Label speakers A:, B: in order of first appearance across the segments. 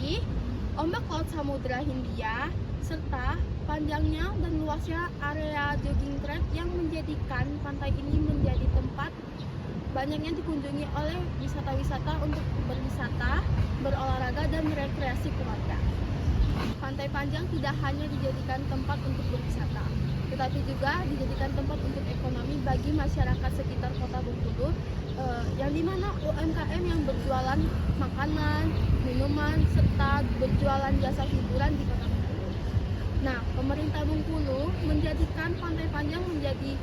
A: memiliki ombak laut Samudra Hindia serta panjangnya dan luasnya area jogging track yang menjadikan pantai ini menjadi tempat banyaknya dikunjungi oleh wisata-wisata untuk berwisata, berolahraga, dan rekreasi keluarga. Pantai Panjang tidak hanya dijadikan tempat untuk berwisata, tetapi juga dijadikan tempat untuk ekonomi bagi masyarakat sekitar kota Bengkulu, yang dimana UMKM yang berjualan makanan, minuman, serta berjualan jasa hiburan di kota Bengkulu. Nah, pemerintah Bengkulu menjadikan Pantai Panjang menjadi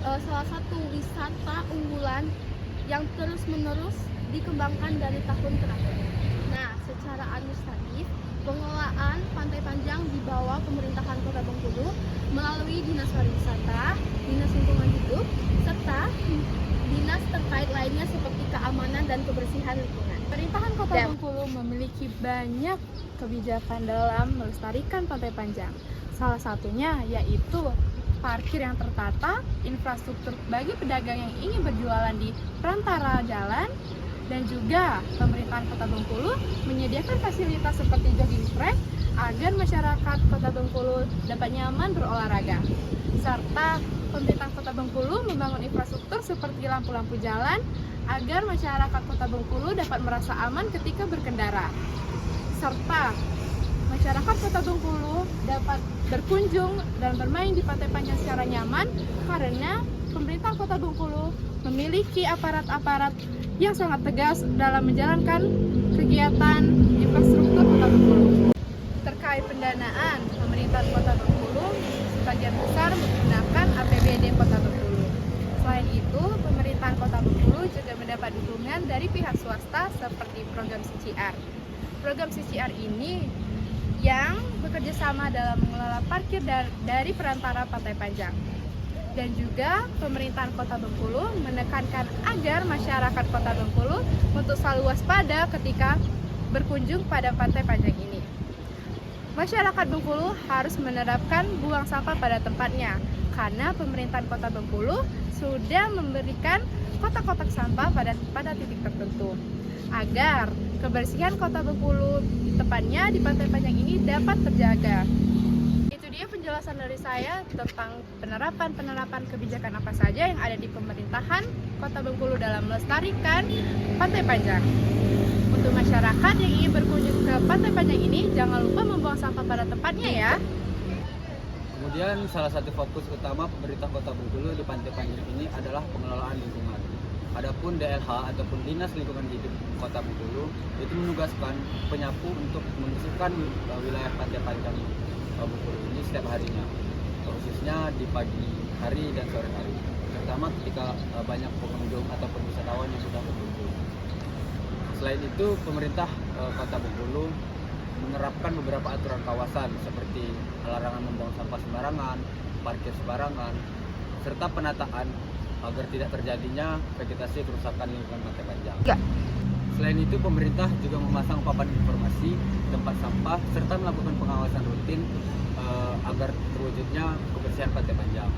A: salah satu wisata unggulan yang terus-menerus dikembangkan dari tahun terakhir. Nah, secara administratif, pengelolaan Pantai Panjang di bawah pemerintahan Kota Bengkulu melalui Dinas Pariwisata, Dinas Lingkungan Hidup, serta dinas terkait lainnya seperti keamanan dan kebersihan lingkungan.
B: Pemerintahan Kota Bengkulu memiliki banyak kebijakan dalam melestarikan Pantai Panjang. Salah satunya yaitu parkir yang tertata, infrastruktur bagi pedagang yang ingin berjualan di perantara jalan, dan juga pemerintahan Kota Bengkulu menyediakan fasilitas seperti jogging track agar masyarakat Kota Bengkulu dapat nyaman berolahraga. Serta pemerintahan Kota Bengkulu membangun infrastruktur seperti lampu-lampu jalan agar masyarakat Kota Bengkulu dapat merasa aman ketika berkendara. Serta masyarakat Kota Bengkulu dapat berkunjung dan bermain di Pantai Panjang secara nyaman karena pemerintah Kota Bengkulu memiliki aparat-aparat yang sangat tegas dalam menjalankan kegiatan infrastruktur Kota Bengkulu. Terkait pendanaan, pemerintah Kota Bengkulu sebagian besar menggunakan APBD Kota Bengkulu. Selain itu, pemerintahan Kota Bengkulu juga mendapat dukungan dari pihak swasta seperti program CCR. Program CCR ini yang bekerja sama dalam mengelola parkir dari perantara Pantai Panjang. Dan juga pemerintahan Kota Bengkulu menekankan agar masyarakat Kota Bengkulu untuk selalu waspada ketika berkunjung pada Pantai Panjang ini. Masyarakat Bengkulu harus menerapkan buang sampah pada tempatnya karena pemerintahan Kota Bengkulu sudah memberikan kotak-kotak sampah pada titik tertentu agar kebersihan Kota Bengkulu tepatnya di Pantai Panjang ini dapat terjaga. Itu dia penjelasan dari saya tentang penerapan kebijakan apa saja yang ada di pemerintahan Kota Bengkulu dalam melestarikan Pantai Panjang. Untuk masyarakat yang ingin berkunjung ke Pantai Panjang ini, jangan lupa membuang sampah pada tempatnya ya.
C: Kemudian salah satu fokus utama pemerintah Kota Bengkulu di Pantai Panjang ini adalah pengelolaan lingkungan. Adapun DLH ataupun Dinas Lingkungan Hidup Kota Bengkulu itu menugaskan penyapu untuk membersihkan wilayah Pantai Panjang Bengkulu ini setiap harinya, khususnya di pagi hari dan sore hari, terutama ketika banyak pengunjung ataupun wisatawan yang sudah berkunjung. Selain itu, pemerintah Kota Bengkulu menerapkan beberapa aturan kawasan seperti larangan membuang sampah sembarangan, parkir sembarangan, serta penataan agar tidak terjadinya vegetasi kerusakan lingkungan Pantai Panjang. Selain itu, pemerintah juga memasang papan informasi tempat sampah serta melakukan pengawasan rutin agar terwujudnya kebersihan Pantai Panjang.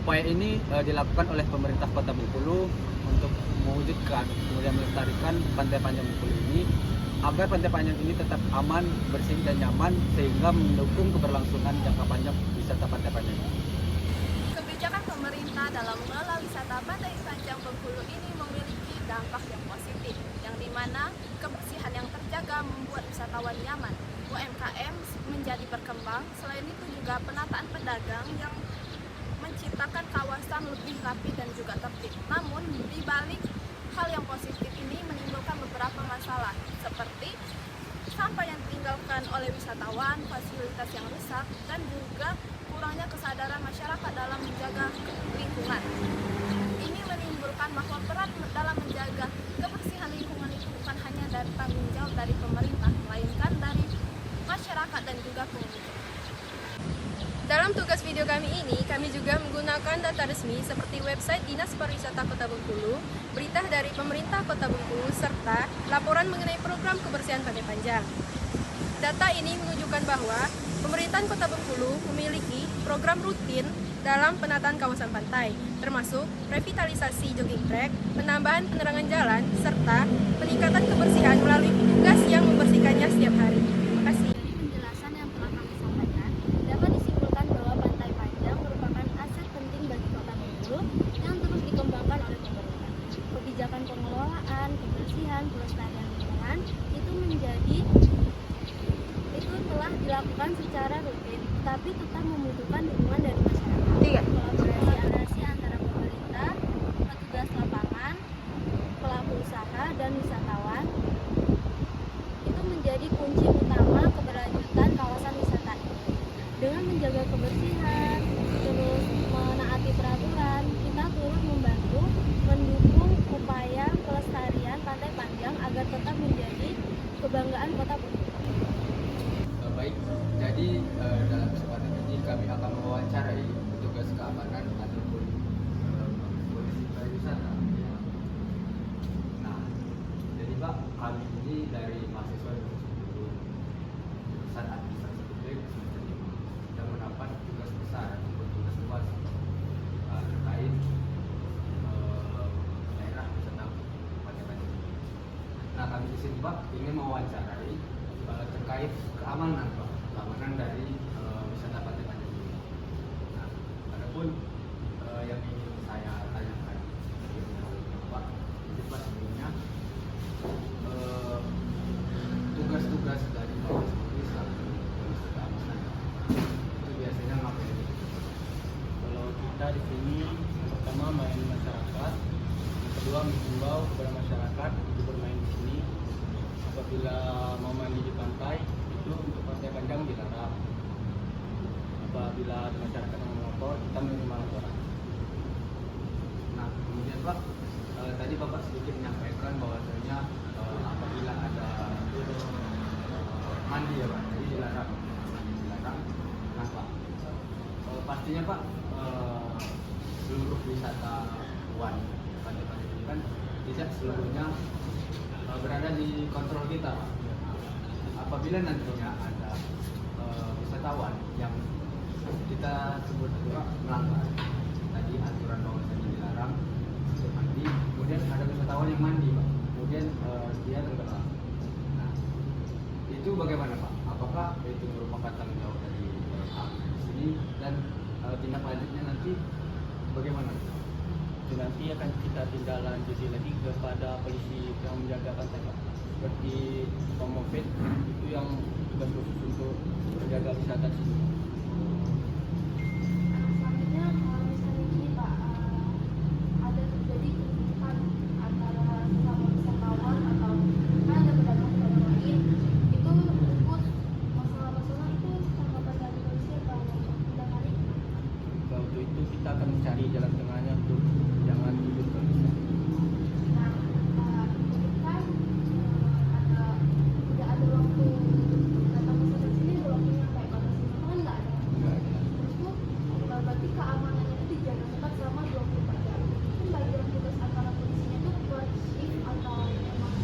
C: Upaya ini dilakukan oleh pemerintah Kota Bengkulu untuk mewujudkan kemudian melestarikan Pantai Panjang Bengkulu ini agar Pantai Panjang ini tetap aman, bersih dan nyaman sehingga mendukung keberlangsungan jangka panjang wisata Pantai Panjang.
D: Kebijakan pemerintah dalam mengelola wisata Pantai Panjang Bengkulu ini memiliki dampak yang positif, yang dimana kebersihan yang terjaga membuat wisatawan nyaman, UMKM menjadi berkembang. Selain itu juga penataan pedagang yang menciptakan kawasan lebih rapi dan juga tertib. Namun di balik hal yang positif ini menimbulkan beberapa masalah seperti sampah yang ditinggalkan oleh wisatawan, fasilitas yang rusak, dan juga kurangnya kesadaran masyarakat dalam menjaga lingkungan. Ini menimbulkan bahwa peran dalam menjaga kebersihan lingkungan itu bukan hanya dari tanggung jawab dari pemerintah, melainkan dari masyarakat dan juga pengunjung.
E: Dalam tugas video kami ini, kami juga menggunakan data resmi seperti website Dinas Pariwisata Kota Bengkulu, berita dari pemerintah Kota Bengkulu, serta laporan mengenai program kebersihan Pantai Panjang. Data ini menunjukkan bahwa pemerintahan Kota Bengkulu memiliki program rutin dalam penataan kawasan pantai, termasuk revitalisasi jogging track, penambahan penerangan jalan, serta peningkatan kebersihan melalui petugas yang membersihkannya setiap hari.
A: kegiatan pelestarian lingkungan itu telah dilakukan secara rutin, tapi tetap membutuhkan dukungan dari masyarakat. Kolaborasi antara pemerintah, petugas lapangan, pelaku usaha, dan wisatawan itu menjadi kunci utama keberlanjutan kawasan wisata ini. Dengan menjaga kebersihan, terus menaati peraturan, kita turut membantu mendukung upaya pelestarian Pantai Panjang agar tetap menjadi kebanggaan Kota Bengkulu.
C: Baik, jadi dalam kesempatan ini kami akan mewawancarai petugas keamanan ataupun polisi pariwisata. Nah, jadi Pak, kami ini dari mahasiswa Universitas jurusan Administrasi Publik semester 5 dan mendapat tugas besar ataupun tugas luas terkait daerah wisata Pantai Panjang. Nah, kami di sini Pak ingin mewawancarai terkait keamanan Pak, keamanan dari wisata Pantai Panjang ini. Nah, adapun yang ingin saya tanyakan Pak, itu Pak sebelumnya tugas-tugas dari polisi keamanan itu biasanya ngapain?
F: Kalau kita di sini yang pertama main masyarakat, yang kedua menghimbau kepada masyarakat untuk bermain di sini. Apabila mau mandi di pantai itu untuk Pantai Panjang dilarang. Apabila ada masyarakat yang melapor, kita menerima laporan.
C: Nah, kemudian Pak, tadi Bapak sedikit menyampaikan bahwasanya apabila ada mandi ya Pak, jadi dilarang. Dilarang. Nah Pak, pastinya Pak seluruh wisatawan Pantai Panjang ini kan tidak seluruhnya berada di kontrol kita Pak. Apabila nantinya ada wisatawan yang kita sebut melanggar tadi aturan bahwasanya dilarang untuk mandi, kemudian ada wisatawan yang mandi Pak, kemudian dia tenggelam. Nah, itu bagaimana Pak? Apakah itu merupakan tanggung jawab dari di sini dan tindak lanjutnya nanti bagaimana?
F: Itu nanti akan kita tindak lanjuti lagi kepada polisi yang menjaga pantai Pak. Seperti Pomofit itu yang tugas khusus untuk menjaga wisata di sini.
A: Selanjutnya kalau misalnya ini Pak, ada terjadi keributan antara sesama wisatawan atau kan ada pedagang-pedagang lain, itu ikut masalah-masalah itu tanggapan dari polisi atau tidak kali?
F: Kalau untuk itu kita akan mencari jalan tengahnya untuk jangan ribut polisi.
A: Nah, kan ada tidak ada waktu datang ke sana sini, ada waktunya kayak batas itu kan nggak ada.
C: Enggak ada.
A: Terus tuh berarti keamanannya itu dijaga ketat selama 24 jam. Kan bagian tugas antara polisinya itu per shift atau memang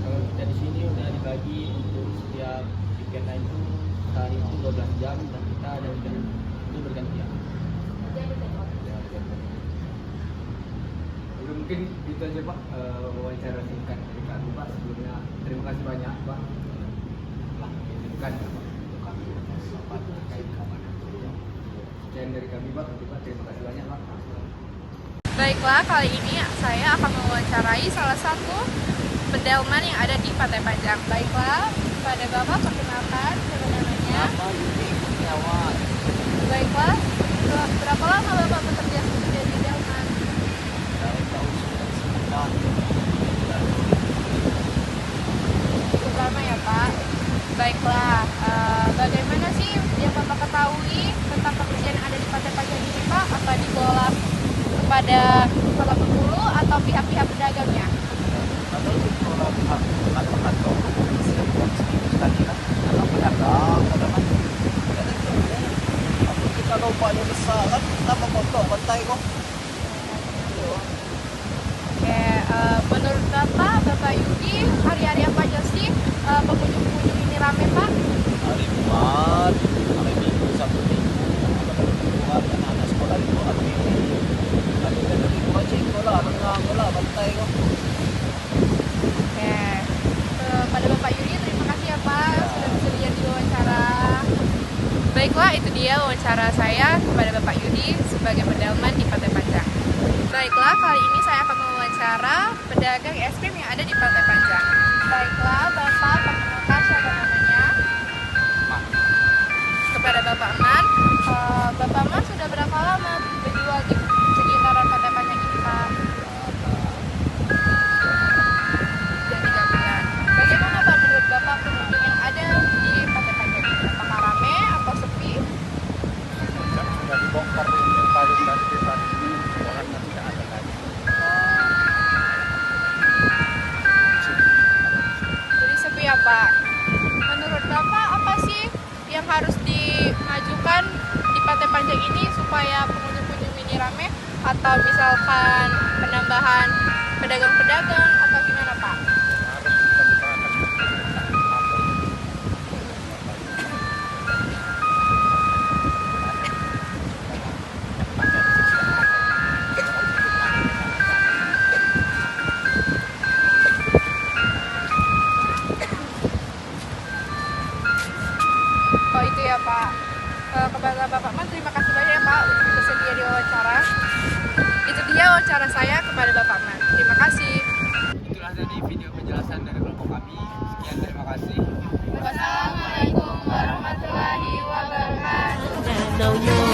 F: Kalau kita di sini udah dibagi untuk setiap weekend itu sehari itu 12 jam dan kita ada weekend itu bergantian.
A: dia ada jadwal.
C: Udah mungkin itu aja Pak wawancara singkat dari kami Pak. Sebelumnya terima kasih banyak Pak telah mengizinkan ya, Pak untuk kami Bapak terkait keamanan. Sekian dari kami Pak, terima kasih banyak Pak.
E: Baiklah, kali ini saya akan mewawancarai salah satu pendelman yang ada di Pantai Panjang. Baiklah, pada Bapak perkenalkan siapa namanya?
F: Yudi Kurniawan.
E: Baiklah, berapa lama Bapak bekerja menjadi delman?
F: Dari tahun 1999.
E: Cukup lama ya Pak. Baiklah, bagaimana sih yang Bapak ketahui tentang kebersihan yang ada di Pantai Panjang ini Pak? Apa dikelola kepada Kota Bengkulu atau pihak-pihak pedagangnya?
F: Kalau itu orang kantor sekali lah, kalau pedagang, kalau macam apa kita lompatnya besar kan, kita memotong pantai kok.
E: Oke, menurut Bapak Yudi, hari-hari apa aja sih pengunjung-pengunjung ini rame Pak?
F: Hari Jumat, hari Minggu, Sabtu Minggu, ada pertemuan anak-anak sekolah itu hari dari Minggu aja sekolah, renang lah, pantai kok.
E: Oke, pada Bapak Yudi terima kasih ya Pak sudah bersedia diwawancara. Baiklah, itu dia wawancara saya kepada Bapak Yudi sebagai pendelman di Pantai Panjang. Baiklah, kali ini saya akan mewawancara pedagang es krim yang ada di Pantai Panjang. Baiklah, Bapak perkenalkan siapa namanya? Kepada Bapak Man, Bapak Man sudah berapa lama berjual di sekitaran Pantai Panjang ini, Pak? Sudah 3 bulan. Bagaimana Pak menurut Bapak pengunjung yang ada di Pantai Panjang ini? Apakah ramai atau sepi?
F: Sudah dibongkar yang paling dari tadi ini orang tidak ada lagi.
E: Jadi sepi ya Pak. Menurut Bapak apa sih yang harus dimajukan di Pantai Panjang ini supaya pengunjung-pengunjung ini ramai? Atau misalkan penambahan pedagang-pedagang atau gimana Pak?
F: Harus kita bukakan apa?
E: Oh itu ya Pak. Kepada Bapak Man, terima kasih banyak ya Pak untuk bersedia diwawancara. Itu dia wawancara saya kepada Bapak Man. Terima kasih.
C: Itulah tadi video penjelasan dari kelompok kami. Sekian, terima kasih.
E: Wassalamualaikum warahmatullahi wabarakatuh.
G: know you